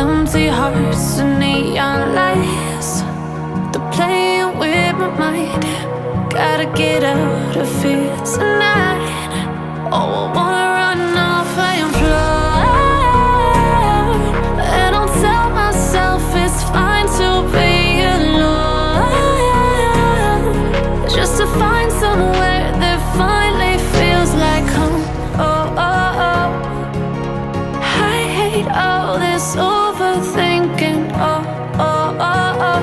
Empty hearts and neon lights, they're playing with my mind. Gotta get out of here tonight. Oh, I wanna run off and fly, and I'll tell myself it's fine to be alone, just to find somewhere that finally feels like home. Oh, oh, oh. I hate all this overthinking. Oh, oh, oh, oh.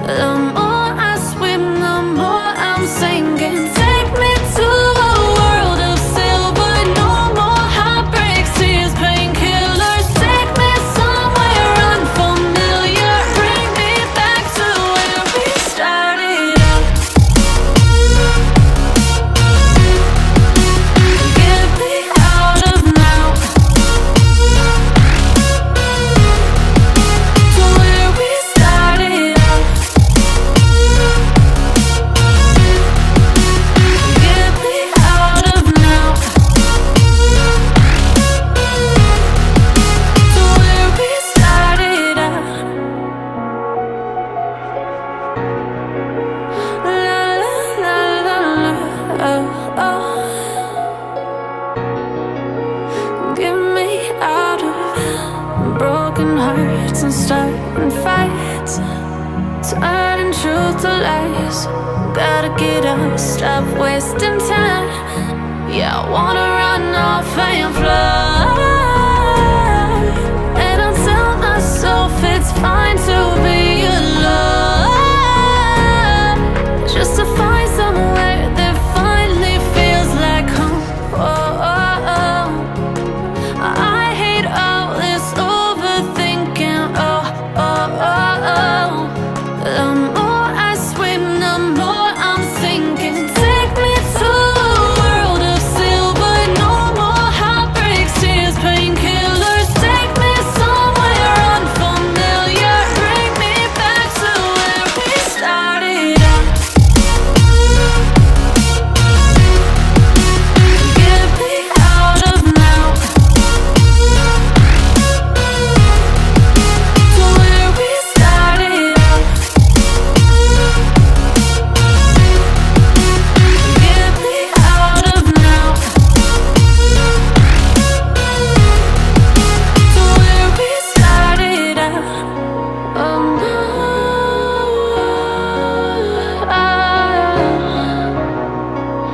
The more I swim, the more I'm sinking. Take me to a world of silver. No more heartbreaks, tears, painkillers. Take me somewhere unfamiliar. Bring me back to where we started out. Get me out of now, to where we started out. Get me out of now, to where we started out. La la la la la, oh, oh. Get me out of broken hearts and starting fights, turning truth to lies. Gotta get up, stop wasting time. Yeah, I wanna run off and fly, and I'll tell myself it's fine to be alone, just to find somewhere that finally feels like home. Oh, oh, oh. I hate all this overthinking. Oh, oh, oh, oh. The more I swim, the more I'm sinking. Take me to a world of silver. No more heartbreaks, tears, painkillers. Take me somewhere unfamiliar. Bring me back to where we started out. Get me out of now, to where we started out. Get me out of now, to where we started out. Oh no,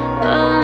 oh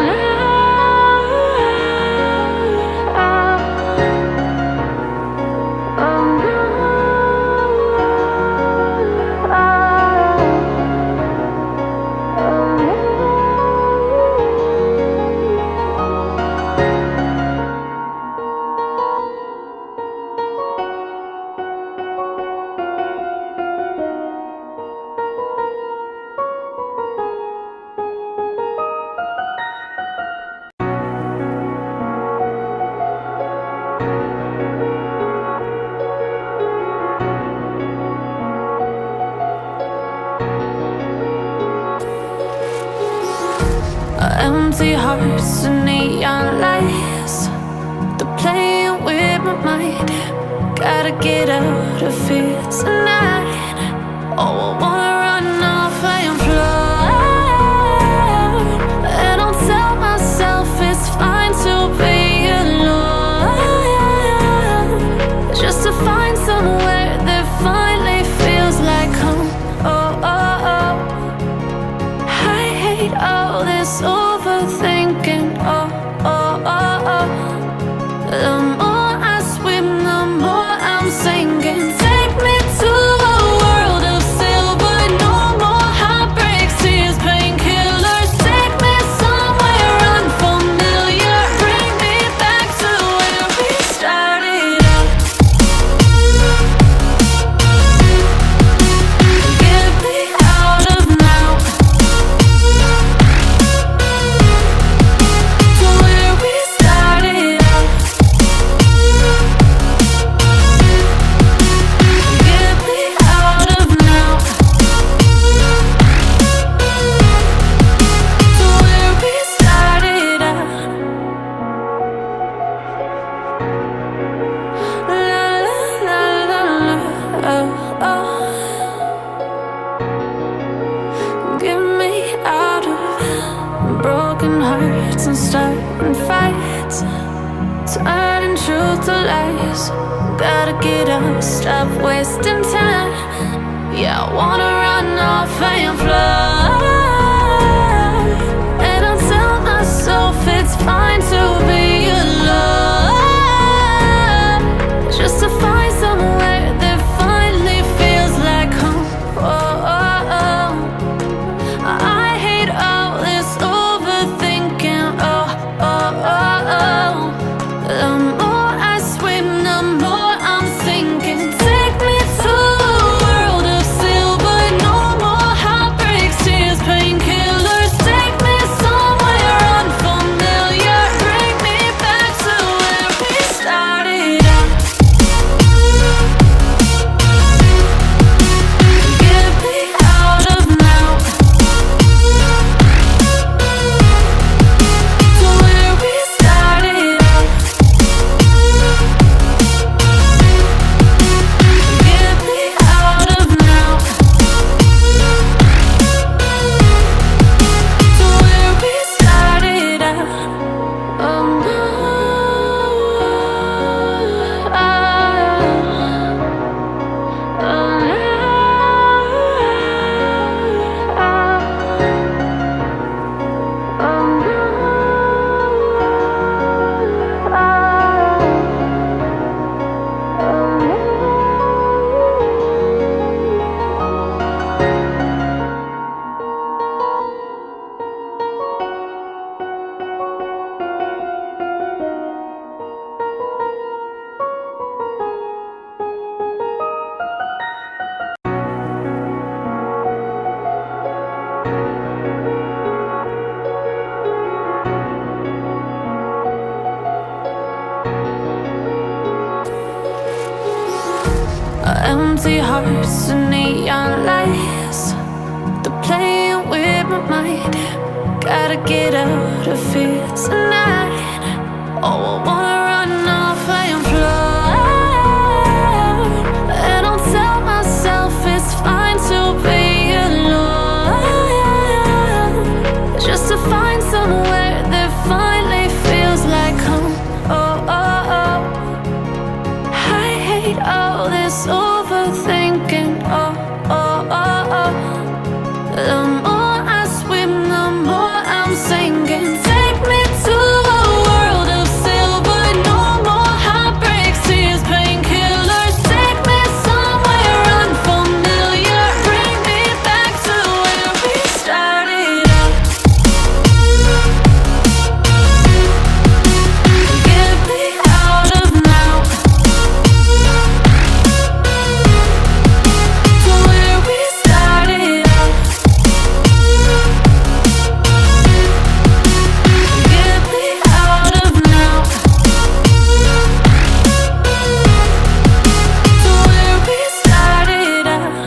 empty hearts and neon lights, they're playing with my mind. Gotta get out of here tonight. Oh, I wanna run off and fly, and I'll tell myself it's fine to be alone, just to find somewhere that finally feels like home. Oh, oh, oh. I hate all this overthinking. Oh, oh, oh, oh. The more I swim, the more I'm sinking. Take me to a world of silver. to lies. Gotta get up, stop wasting time. Yeah, I wanna run off and fly. And I'll tell myself it's fine to be alone, just to find somewhere that finally feels like home. Oh, oh, oh. I hate all this overthinking. Oh, oh, oh, oh. The more I swim, the more I'm sinking. Take me to a world of silver. No more heartbreaks, tears, painkillers. Take me somewhere unfamiliar. Bring me back to where we started out. Get me out of now, to where we started out. Get me out of now, to where we started out. Oh no, empty hearts and neon lights, they're playing with my mind. Gotta get out of here tonight. Oh, I wanna run off and fly. And I'll tell myself it's fine to be alone, just to find somewhere that finally feels like home. Oh, oh, oh. I hate all this overthinking. Oh, oh, oh, oh. The more I swim, the more I'm sinking. Take me to a world of silver. No more heartbreaks, tears, painkillers. Take me somewhere unfamiliar. Bring me back to where we started out. Get me out of now, to where we started out. Get me out of now, to where we started out.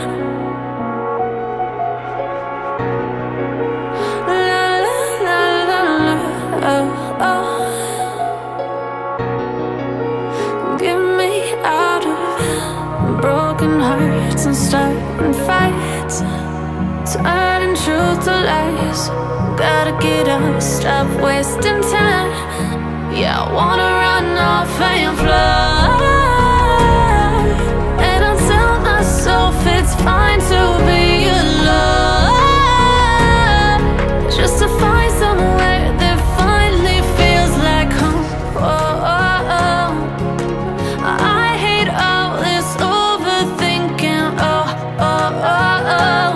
La la la la la, oh, oh. Get me out of broken hearts and starting fights, turning truth to lies. Gotta get up, stop wasting time. Yeah, I wanna run off and fly. And I'll tell myself it's fine to be alone, just to find somewhere that finally feels like home. Oh, oh, oh. I hate all this overthinking. Oh, oh, oh, oh.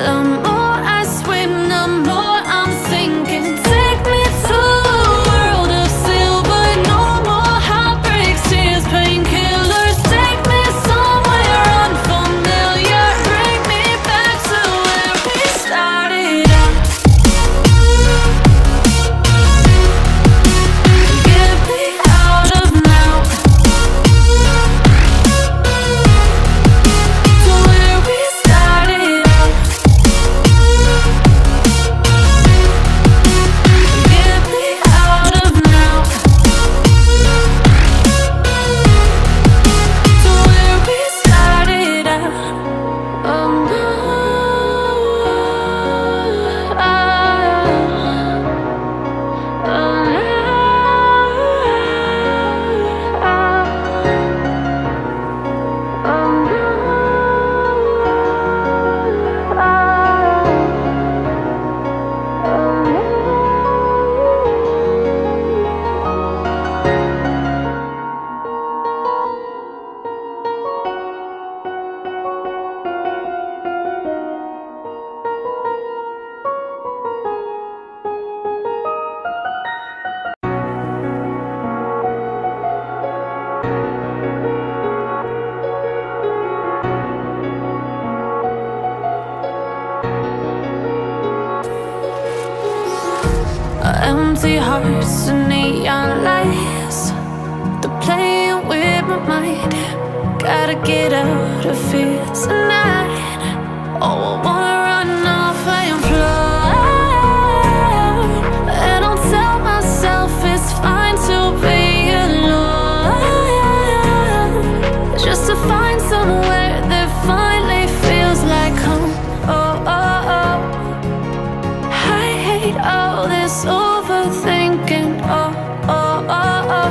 The more I swim, the more I'm sinking. Take me to a world of silver. No more heartbreaks, tears, empty hearts and neon lights. They're playing with my mind. Gotta get out of here tonight. Oh, I wanna run off and fly. And I'll tell myself it's fine to be alone, just to find somewhere that finally feels like home. Oh, oh, oh. I hate all this overthinking. Oh, oh, oh, oh.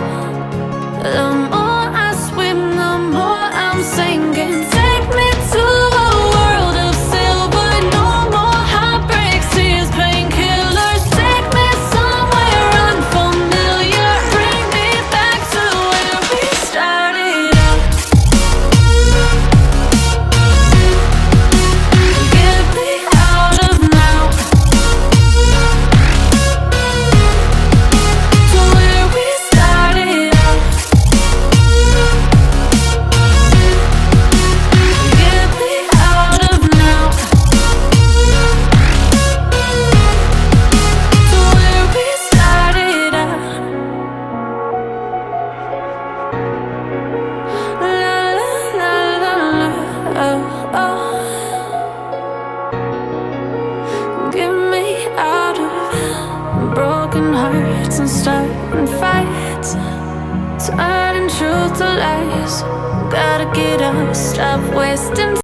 The more I swim, the more I'm sinking. Take me to a world of silver. No more heartbreaks, tears, painkillers. Take me somewhere unfamiliar. Bring me back to where we started out. Get me out of now, to where we started out. Get me out of now, to where we started out. La la la la la, oh, oh. Get me out of broken hearts and starting fights, turning truth to lies. Gotta get up, stop wasting